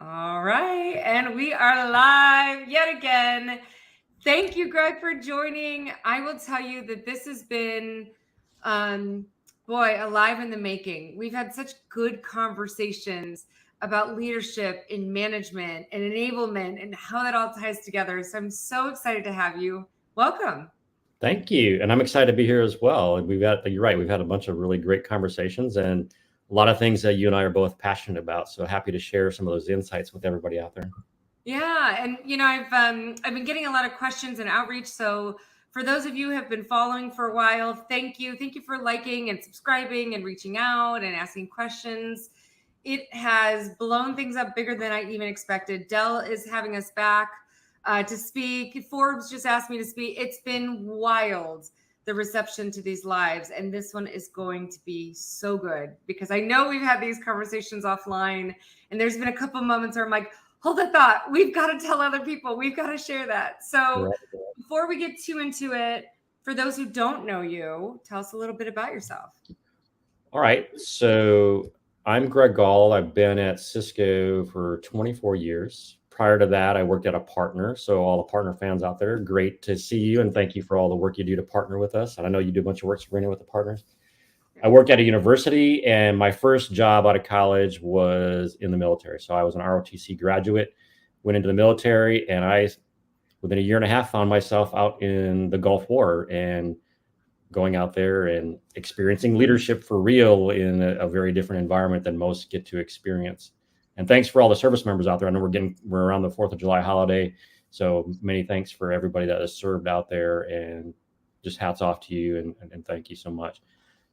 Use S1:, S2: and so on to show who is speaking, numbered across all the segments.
S1: All right. And we are live yet again. Thank you, Greg, for joining. I will tell you that this has been, um, boy, alive in the making. We've had such good conversations about leadership in management and enablement and how that all ties together. So I'm so excited to have you. Welcome.
S2: Thank you. And I'm excited to be here as well. And you're right, we've had a bunch of really great conversations and a lot of things that you and I are both passionate about. So happy to share some of those insights with everybody out there.
S1: Yeah, and I've been getting a lot of questions and outreach. So for those of you who have been following for a while, thank you. Thank you for liking and subscribing and reaching out and asking questions. It has blown things up bigger than I even expected. Dell is having us back to speak. Forbes just asked me to speak. It's been wild, the reception to these lives, and this one is going to be so good because I know we've had these conversations offline, and there's been a couple moments where I'm like, hold the thought. We've got to tell other people. We've got to share that. So
S2: Right.
S1: before we get too into it, for those who don't know you, tell us a little bit about yourself.
S2: All right. So I'm Greg Gall. I've been at Cisco for 24 years. Prior to that, I worked at a partner. So all the partner fans out there, great to see you and thank you for all the work you do to partner with us. And I know you do a bunch of work, Sabrina, with the partners. I worked at a university, and my first job out of college was in the military. So I was an ROTC graduate, went into the military, and within a year and a half, found myself out in the Gulf War and going out there and experiencing leadership for real in a very different environment than most get to experience. And thanks for all the service members out there. I know we're around the 4th of July holiday, so many thanks for everybody that has served out there, and just hats off to you and thank you so much.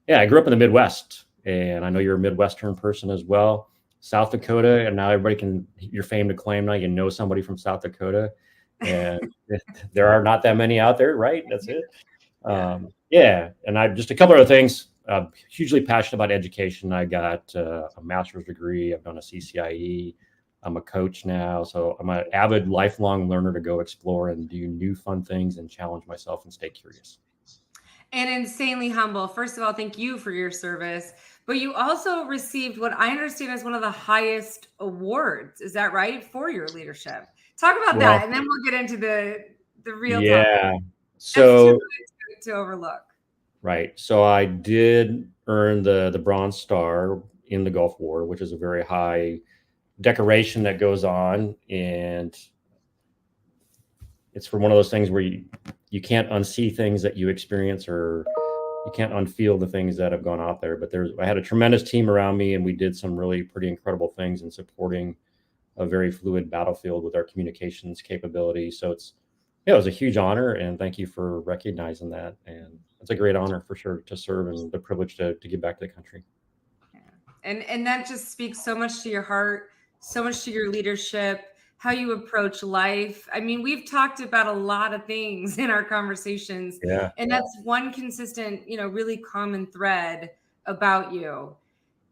S2: Yeah, I grew up in the Midwest, and I know you're a Midwestern person as well. South Dakota, and now you're famed to claim now you know somebody from South Dakota, and there are not that many out there, right? That's it.
S1: Yeah.
S2: Yeah, and I just a couple other things. Hugely passionate about education. I got a master's degree. I've done a CCIE. I'm a coach now, so I'm an avid lifelong learner to go explore and do new fun things and challenge myself and stay curious.
S1: And insanely humble. First of all, thank you for your service. But you also received what I understand is one of the highest awards. Is that right? For your leadership. Talk about that,
S2: Well,
S1: and then we'll get into the real topic.
S2: yeah.
S1: That's too
S2: So
S1: good to overlook.
S2: right. So I did earn the Bronze Star in the Gulf War, which is a very high decoration that goes on, and it's for one of those things where you can't unsee things that you experience, or you can't unfeel the things that have gone out there. But I had a tremendous team around me, and we did some really pretty incredible things in supporting a very fluid battlefield with our communications capability. So yeah, it was a huge honor, and thank you for recognizing that. And it's a great honor for sure to serve and the privilege to give back to the country.
S1: Yeah. And that just speaks so much to your heart, so much to your leadership, how you approach life. I mean, we've talked about a lot of things in our conversations,
S2: Yeah.
S1: and that's one consistent, really common thread about you.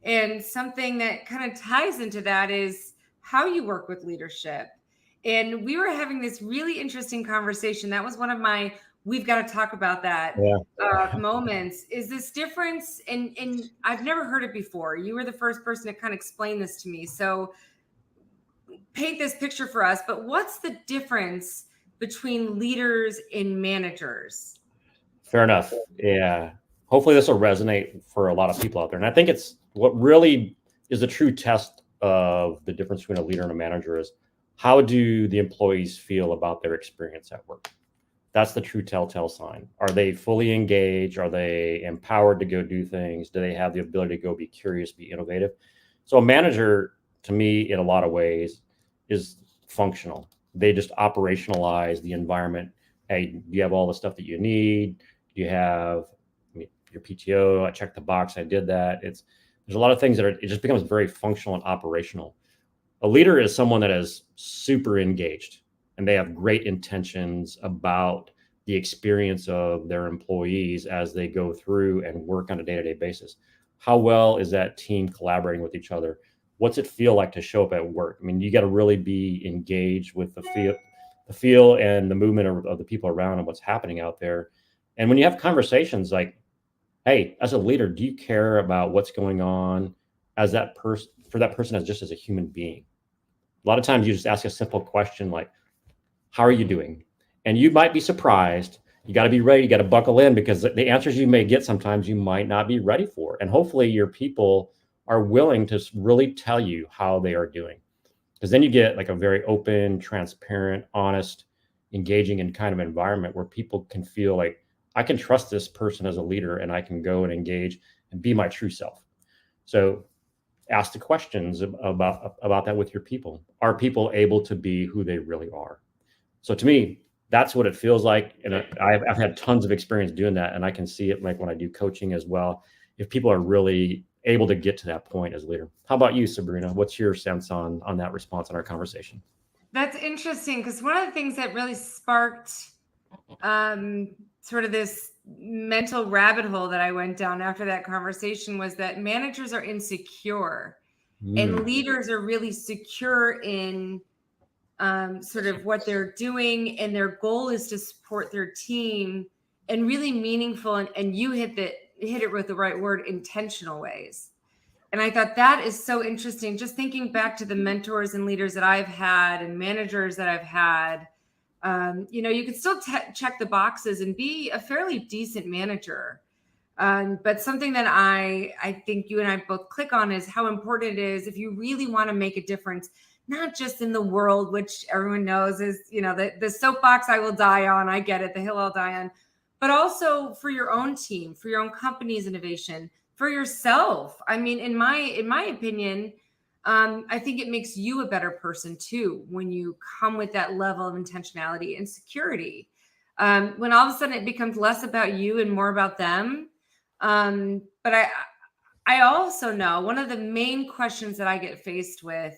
S1: And something that kind of ties into that is how you work with leadership. And we were having this really interesting conversation. That was one of my we've got to talk about that
S2: Yeah.
S1: moments. Is this difference? And I've never heard it before. You were the first person to kind of explain this to me. So paint this picture for us. But what's the difference between leaders and managers?
S2: Fair enough. Yeah. Hopefully this will resonate for a lot of people out there. And I think it's what really is a true test of the difference between a leader and a manager is how do the employees feel about their experience at work? That's the true telltale sign. Are they fully engaged? Are they empowered to go do things? Do they have the ability to go be curious, be innovative? So a manager, to me, in a lot of ways, is functional. They just operationalize the environment. Hey, do you have all the stuff that you need? Do you have your PTO? I checked the box. I did that. There's a lot of things it just becomes very functional and operational. A leader is someone that is super engaged and they have great intentions about the experience of their employees as they go through and work on a day-to-day basis. How well is that team collaborating with each other? What's it feel like to show up at work? I mean, you got to really be engaged with the feel and the movement of the people around and what's happening out there. And when you have conversations like, hey, as a leader, do you care about what's going on as that person for that person as just as a human being? A lot of times you just ask a simple question like, how are you doing? And you might be surprised. You got to be ready. You got to buckle in, because the answers you may get sometimes you might not be ready for. And hopefully your people are willing to really tell you how they are doing, because then you get like a very open, transparent, honest, engaging and kind of environment where people can feel like, I can trust this person as a leader, and I can go and engage and be my true self. So ask the questions about that with your people. Are people able to be who they really are? So to me, that's what it feels like. And I've had tons of experience doing that. And I can see it like when I do coaching as well, if people are really able to get to that point as a leader. How about you, Sabrina? What's your sense on that response in our conversation?
S1: That's interesting, because one of the things that really sparked sort of this mental rabbit hole that I went down after that conversation was that managers are insecure and leaders are really secure in sort of what they're doing, and their goal is to support their team in really meaningful and you hit it with the right word, intentional ways. And I thought that is so interesting. Just thinking back to the mentors and leaders that I've had and managers that I've had, you could still check the boxes and be a fairly decent manager. But something that I think you and I both click on is how important it is, if you really want to make a difference, not just in the world, which everyone knows is, the soapbox I will die on. I get it, the hill I'll die on, but also for your own team, for your own company's innovation, for yourself. I mean, in my opinion, I think it makes you a better person too, when you come with that level of intentionality and security. When all of a sudden it becomes less about you and more about them. But I also know one of the main questions that I get faced with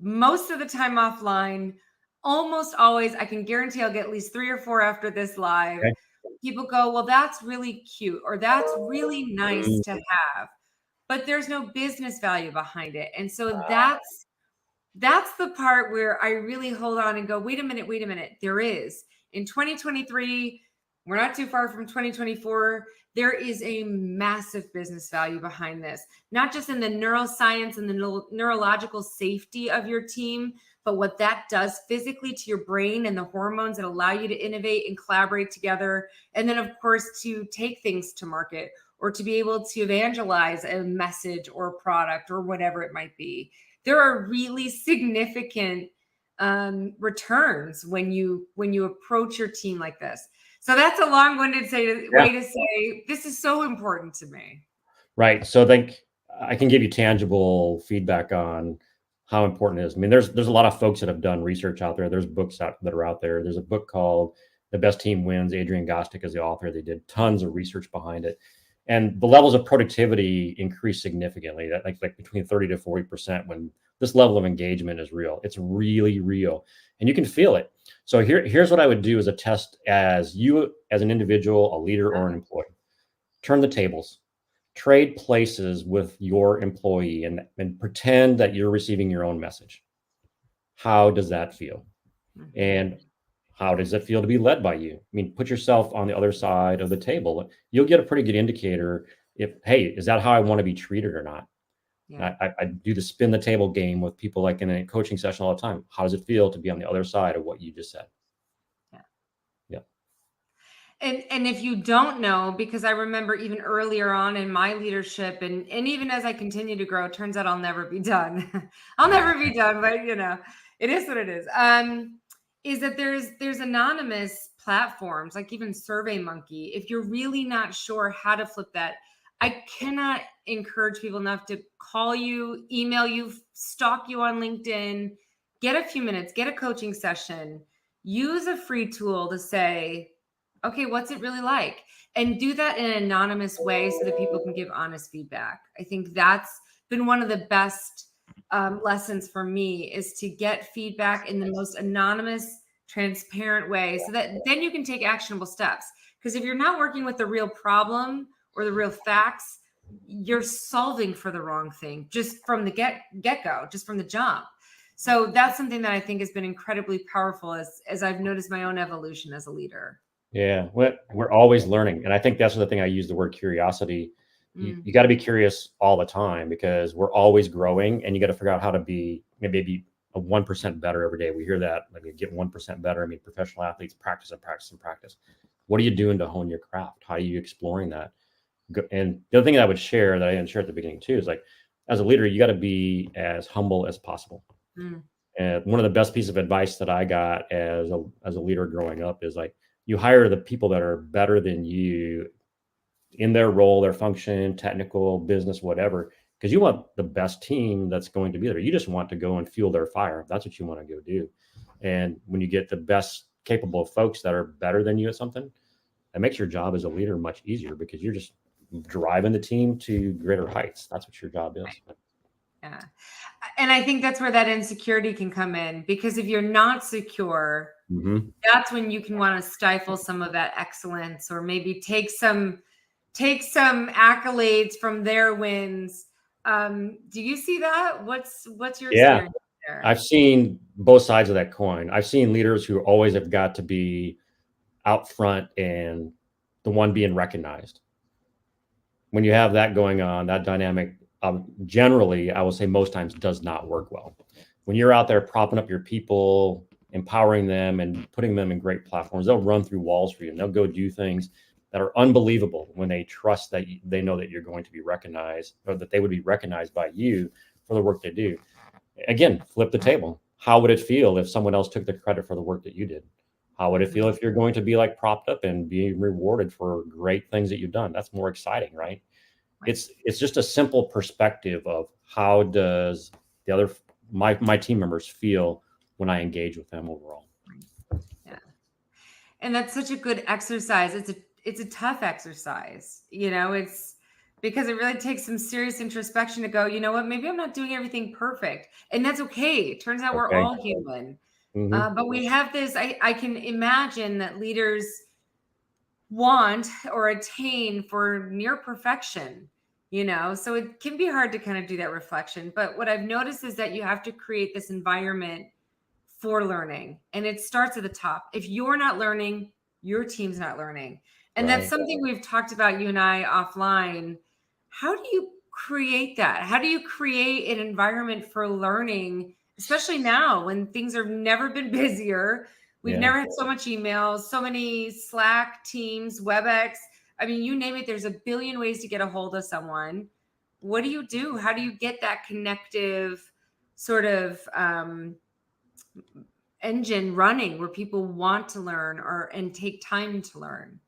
S1: most of the time offline, almost always, I can guarantee I'll get at least 3 or 4 after this live.
S2: Okay.
S1: People go, well, that's really cute, or that's really nice to have, but there's no business value behind it. And so that's the part where I really hold on and go, wait a minute. There is. In 2023, we're not too far from 2024. There is a massive business value behind this, not just in the neuroscience and the neurological safety of your team, but what that does physically to your brain and the hormones that allow you to innovate and collaborate together. And then, of course, to take things to market or to be able to evangelize a message or a product or whatever it might be. There are really significant returns when you approach your team like this. So that's a long-winded way to say this is so important to me.
S2: Right. So I think I can give you tangible feedback on how important it is. I mean, there's a lot of folks that have done research out there. There's books that are out there. There's a book called The Best Team Wins. Adrian Gostick is the author. They did tons of research behind it. And the levels of productivity increase significantly, that like between 30 to 40% when this level of engagement is real. It's really real. And you can feel it. So here's what I would do as a test as you, as an individual, a leader, or an employee. Turn the tables. Trade places with your employee and pretend that you're receiving your own message. How does that feel? And how does it feel to be led by you? I mean, put yourself on the other side of the table. You'll get a pretty good indicator if, hey, is that how I want to be treated or not? Yeah. I do the spin the table game with people like in a coaching session all the time. How does it feel to be on the other side of what you just said? Yeah.
S1: And if you don't know, because I remember even earlier on in my leadership and even as I continue to grow, it turns out I'll never be done. I'll never be done, but it is what it is. Is that there's anonymous platforms like even SurveyMonkey. If you're really not sure how to flip that, I cannot encourage people enough to call you, email you, stalk you on LinkedIn, get a few minutes, get a coaching session, use a free tool to say, okay, what's it really like? And do that in an anonymous way so that people can give honest feedback. I think that's been one of the best lessons for me, is to get feedback in the most anonymous, transparent way so that then you can take actionable steps. Because if you're not working with the real problem or the real facts, you're solving for the wrong thing just from the get-go, just from the jump. So that's something that I think has been incredibly powerful as I've noticed my own evolution as a leader.
S2: Yeah, we're always learning. And I think that's the thing I use the word curiosity. You got to be curious all the time because we're always growing, and you got to figure out how to be maybe a 1% better every day. We hear that, like, you get 1% better. I mean, professional athletes practice and practice and practice. What are you doing to hone your craft? How are you exploring that? And the other thing that I would share that I didn't share at the beginning too is, like, as a leader, you got to be as humble as possible.
S1: Mm.
S2: And one of the best pieces of advice that I got as a leader growing up is, like, you hire the people that are better than you in their role, their function, technical, business, whatever, because you want the best team that's going to be there. You just want to go and fuel their fire. That's what you want to go do. And when you get the best capable folks that are better than you at something, that makes your job as a leader much easier, because you're just driving the team to greater heights. That's what your job is.
S1: Yeah. And I think that's where that insecurity can come in, because if you're not secure, that's when you can want to stifle some of that excellence, or maybe take some accolades from their wins. Do you see that? What's your
S2: Yeah.
S1: experience there?
S2: I've seen both sides of that coin. I've seen leaders who always have got to be out front and the one being recognized. When you have that going on, that dynamic, generally, I will say most times, does not work well. When you're out there propping up your people, empowering them, and putting them in great platforms, they'll run through walls for you, and they'll go do things that are unbelievable when they trust that they know that you're going to be recognized, or that they would be recognized by you for the work they do. Again, flip the table. How would it feel if someone else took the credit for the work that you did? How would it feel if you're going to be, like, propped up and being rewarded for great things that you've done? That's more exciting, right? It's just a simple perspective of, how does the other my team members feel when I engage with them overall.
S1: Yeah. And that's such a good exercise. It's a tough exercise. It's because it really takes some serious introspection to go, you know what, maybe I'm not doing everything perfect. And that's okay. It turns out we're
S2: Okay.
S1: all human.
S2: Mhm.
S1: But we have this, I can imagine that leaders want or attain for near perfection, so it can be hard to kind of do that reflection. But what I've noticed is that you have to create this environment for learning, and it starts at the top. If you're not learning, your team's not learning. And that's
S2: Right.
S1: something we've talked about, you and I, offline. How do you create that? How do you create an environment for learning, especially now when things have never been busier? We've
S2: Yeah.
S1: never had so much emails, so many Slack, Teams, WebEx. I mean, you name it, there's a billion ways to get a hold of someone. What do you do? How do you get that connective sort of engine running where people want to learn and take time to learn?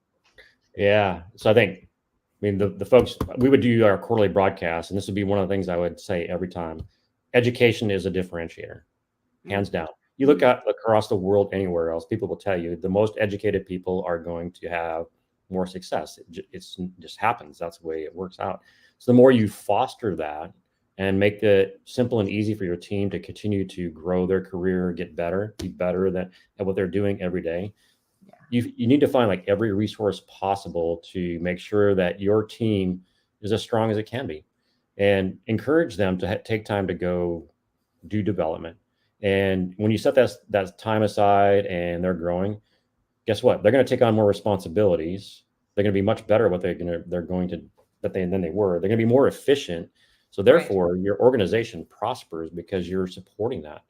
S2: Yeah. So I think, the folks, we would do our quarterly broadcast, and this would be one of the things I would say every time. Education is a differentiator, hands down. You look at across the world, anywhere else, people will tell you the most educated people are going to have more success. It just happens. That's the way it works out. So the more you foster that and make it simple and easy for your team to continue to grow their career, get better, be better at what they're doing every day, you need to find, like, every resource possible to make sure that your team is as strong as it can be, and encourage them to take time to go do development. And when you set that time aside and they're growing, guess what? They're going to take on more responsibilities. They're going to be much better at what than they were. They're going to be more efficient. So therefore, your organization prospers because you're supporting that.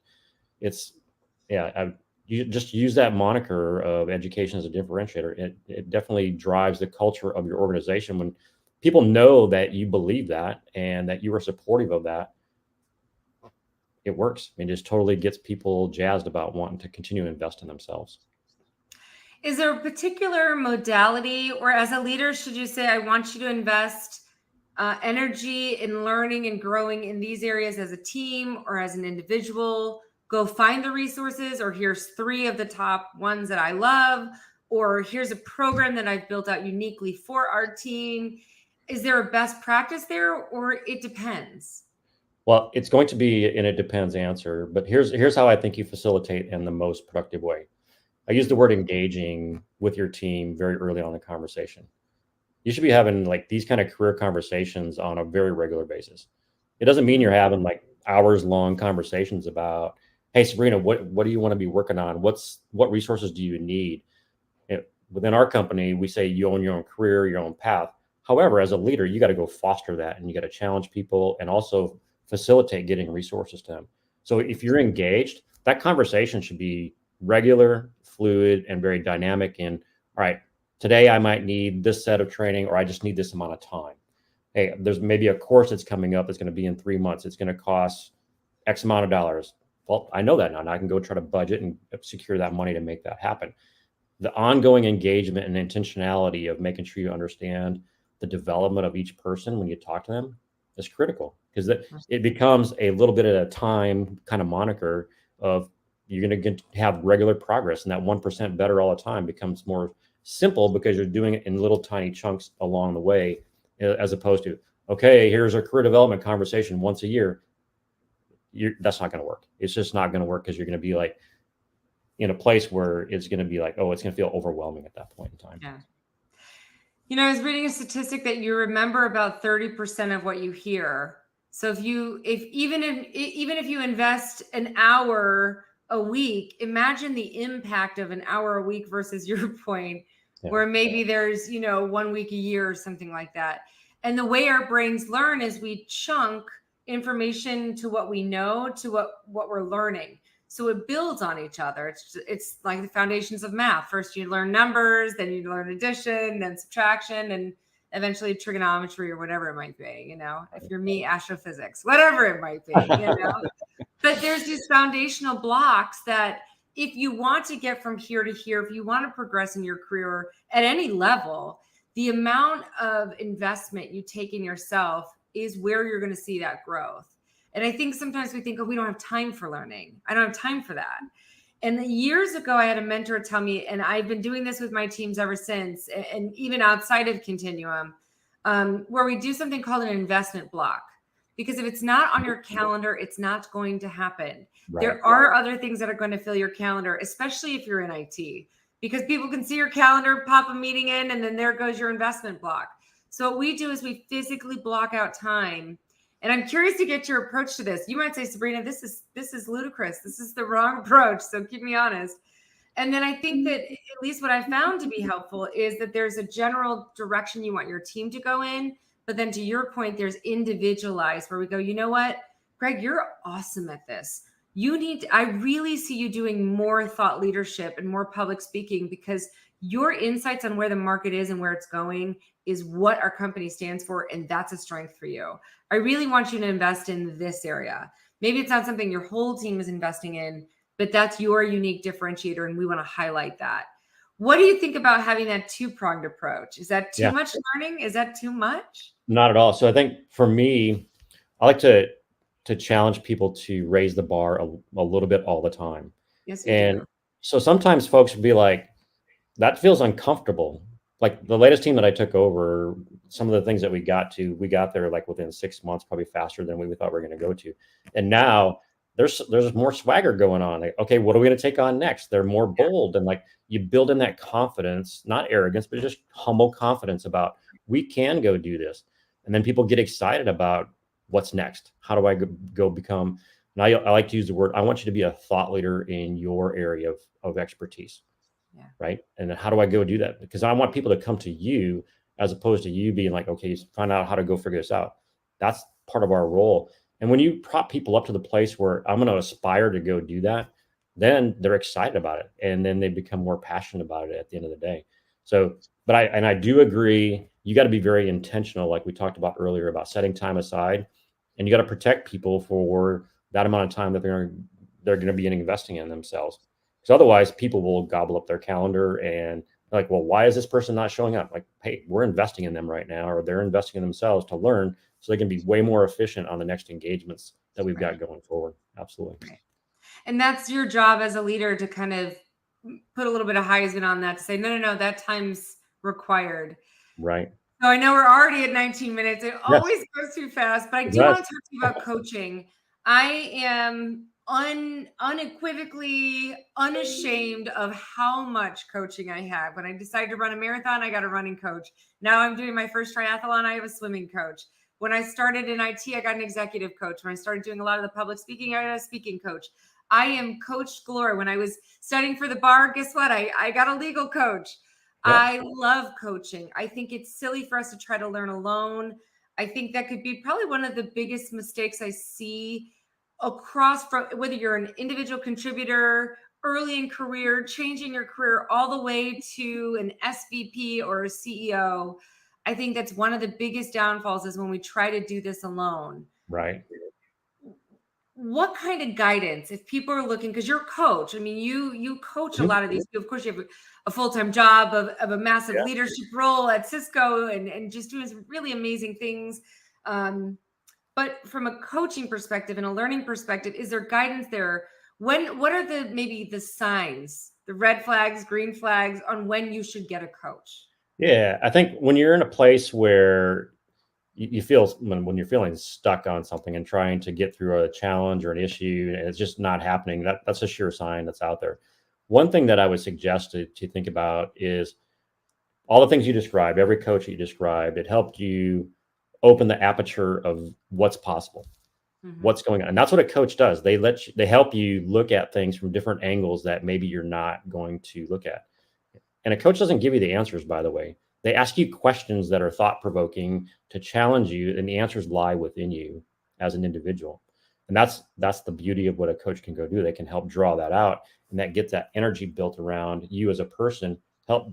S2: You just use that moniker of education as a differentiator. It definitely drives the culture of your organization when people know that you believe that and that you are supportive of that. It works. It just totally gets people jazzed about wanting to continue to invest in themselves.
S1: Is there a particular modality, or as a leader, should you say, I want you to invest energy in learning and growing in these areas as a team or as an individual? Go find the resources, or here's 3 of the top ones that I love, or here's a program that I've built out uniquely for our team. Is there a best practice there, or it depends?
S2: Well, it's going to be an "it depends" answer, but here's how I think you facilitate in the most productive way. I use the word engaging with your team very early on in the conversation. You should be having, like, these kind of career conversations on a very regular basis. It doesn't mean you're having, like, hours long conversations about, hey, Sabrina, what do you want to be working on? What resources do you need? Within our company, we say you own your own career, your own path. However, as a leader, you got to go foster that, and you got to challenge people and also facilitate getting resources to them. So if you're engaged, that conversation should be regular, fluid, and very dynamic. And all right, today I might need this set of training, or I just need this amount of time. Hey, there's maybe a course that's coming up. It's going to be in 3 months. It's going to cost X amount of dollars. Well, I know that now. Now I can go try to budget and secure that money to make that happen. The ongoing engagement and intentionality of making sure you understand the development of each person when you talk to them is critical, because it becomes a little bit at a time kind of moniker of you're going to have regular progress, and that 1% better all the time becomes more simple because you're doing it in little tiny chunks along the way, as opposed to, okay, here's a career development conversation once a year. That's not going to work. It's just not going to work, because you're going to be like in a place where it's going to be like, oh, it's going to feel overwhelming at that point in time.
S1: Yeah. You know, I was reading a statistic that you remember about 30% of what you hear. So if even if you invest an hour a week, imagine the impact of an hour a week versus your point, where maybe there's, 1 week a year or something like that. And the way our brains learn is we chunk information to what we know, to what we're learning. So it builds on each other. It's like the foundations of math. First you learn numbers, then you learn addition, then subtraction, and eventually trigonometry or whatever it might be, if you're me, astrophysics, whatever it might be, But there's these foundational blocks that if you want to get from here to here, if you want to progress in your career at any level, the amount of investment you take in yourself is where you're going to see that growth. And I think sometimes we think, oh, we don't have time for learning. I don't have time for that. And years ago, I had a mentor tell me, and I've been doing this with my teams ever since, and even outside of Continuum, where we do something called an investment block. Because if it's not on your calendar, it's not going to happen. Right. There are other things that are going to fill your calendar, especially if you're in IT, because people can see your calendar, pop a meeting in, and then there goes your investment block. So what we do is we physically block out time. And I'm curious to get your approach to this. You might say, Sabrina, this is ludicrous. This is the wrong approach. So keep me honest. And then I think that at least what I found to be helpful is that there's a general direction you want your team to go in. But then to your point, there's individualized where we go, you know what, Greg, you're awesome at this. I really see you doing more thought leadership and more public speaking, because your insights on where the market is and where it's going is what our company stands for. And that's a strength for you. I really want you to invest in this area. Maybe it's not something your whole team is investing in, but that's your unique differentiator. And we want to highlight that. What do you think about having that two-pronged approach? Is that too much learning? Is that too much?
S2: Not at all. So I think for me, I like to challenge people to raise the bar a little bit all the time.
S1: Yes, you do.
S2: So sometimes folks would be like, that feels uncomfortable. Like the latest team that I took over, some of the things that we got there like within 6 months, probably faster than we thought we were going to go to. And now there's more swagger going on. Like, okay, what are we going to take on next? They're more bold, and like you build in that confidence, not arrogance, but just humble confidence about we can go do this. And then people get excited about what's next. How do I go become? And I like to use the word, I want you to be a thought leader in your area of expertise. Yeah. Right. And then how do I go do that? Because I want people to come to you as opposed to you being like, okay, find out how to go figure this out. That's part of our role. And when you prop people up to the place where I'm going to aspire to go do that, then they're excited about it. And then they become more passionate about it at the end of the day. So, but I do agree, you got to be very intentional, like we talked about earlier, about setting time aside, and you got to protect people for that amount of time that they're going to be investing in themselves. Because otherwise people will gobble up their calendar and like, well, why is this person not showing up? Like, hey, we're investing in them right now, or they're investing in themselves to learn so they can be way more efficient on the next engagements that we've got going forward. Absolutely.
S1: Right. And that's your job as a leader to kind of put a little bit of Heisman on that to say, no, that time's required.
S2: Right.
S1: So I know we're already at 19 minutes. It always goes too fast, but I do want to talk to you about coaching. I am unequivocally unashamed of how much coaching I have. When I decided to run a marathon, I got a running coach. Now I'm doing my first triathlon, I have a swimming coach. When I started in IT, I got an executive coach. When I started doing a lot of the public speaking, I got a speaking coach. I am coached galore. When I was studying for the bar, guess what? I got a legal coach. Yeah. I love coaching. I think it's silly for us to try to learn alone. I think that could be probably one of the biggest mistakes I see across from whether you're an individual contributor, early in career, changing your career all the way to an SVP or a CEO. I think that's one of the biggest downfalls is when we try to do this alone.
S2: Right.
S1: What kind of guidance, if people are looking, because you're a coach, I mean, you coach a
S2: Mhm.
S1: lot of these people. Of course, you have a full-time job of a massive
S2: Yeah.
S1: leadership role at Cisco and just doing some really amazing things. But from a coaching perspective and a learning perspective, is there guidance there? What are the maybe the signs, the red flags, green flags on when you should get a coach?
S2: Yeah. I think when you're in a place where you feel when you're feeling stuck on something and trying to get through a challenge or an issue and it's just not happening, that's a sure sign that's out there. One thing that I would suggest to think about is all the things you described, every coach that you described, it helped you open the aperture of what's possible,
S1: Mhm.
S2: what's going on. And that's what a coach does. They help you look at things from different angles that maybe you're not going to look at. And a coach doesn't give you the answers, by the way. They ask you questions that are thought provoking to challenge you, and the answers lie within you as an individual. And that's the beauty of what a coach can go do. They can help draw that out, and that gets that energy built around you as a person, help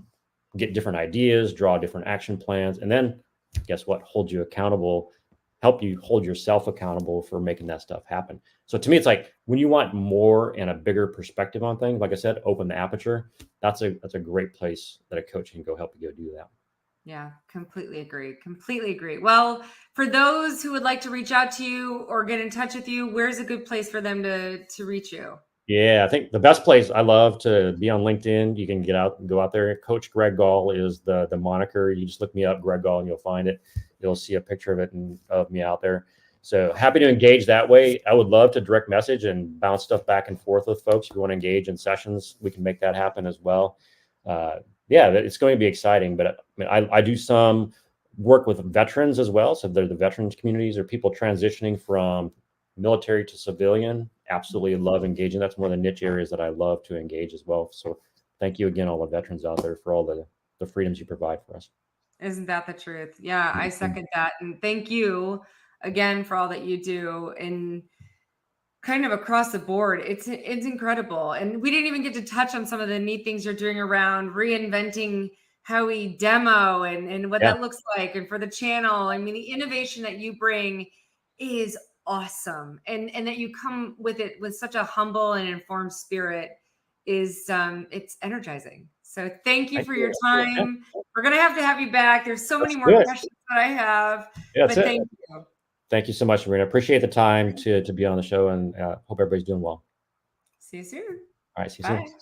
S2: get different ideas, draw different action plans, and then guess what? Hold you accountable, help you hold yourself accountable for making that stuff happen. So to me, it's like when you want more and a bigger perspective on things, like I said, open the aperture. That's a great place that a coach can go help you go do that.
S1: Yeah, completely agree. Completely agree. Well, for those who would like to reach out to you or get in touch with you, where's a good place for them to reach you?
S2: Yeah, I think the best place I love to be on LinkedIn. You can get out and go out there. Coach Greg Gall is the moniker. You just look me up, Greg Gall, and you'll find it. You'll see a picture of it and of me out there. So happy to engage that way. I would love to direct message and bounce stuff back and forth with folks. If you want to engage in sessions, we can make that happen as well. Yeah, it's going to be exciting. But I mean, I do some work with veterans as well. So they're the veterans communities or people transitioning from military to civilian. Absolutely love engaging. That's one of the niche areas that I love to engage as well. So thank you again, all the veterans out there, for all the freedoms you provide for us.
S1: Isn't that the truth? Yeah, I
S2: Mhm.
S1: second that. And thank you again for all that you do and kind of across the board. It's incredible. And we didn't even get to touch on some of the neat things you're doing around reinventing how we demo and what
S2: Yeah,
S1: that looks like and for the channel. I mean, the innovation that you bring is awesome. And that you come with it with such a humble and informed spirit is it's energizing. So thank you
S2: thank
S1: for your
S2: you. Yeah,
S1: time. We're gonna have you back. There's so many
S2: let's
S1: more
S2: do it.
S1: questions that I have,
S2: Yeah, that's
S1: but
S2: it.
S1: thank you.
S2: Thank you so much, Marina. Appreciate the time to be on the show, and hope everybody's doing well.
S1: See you soon.
S2: All right, see you soon.
S1: Bye.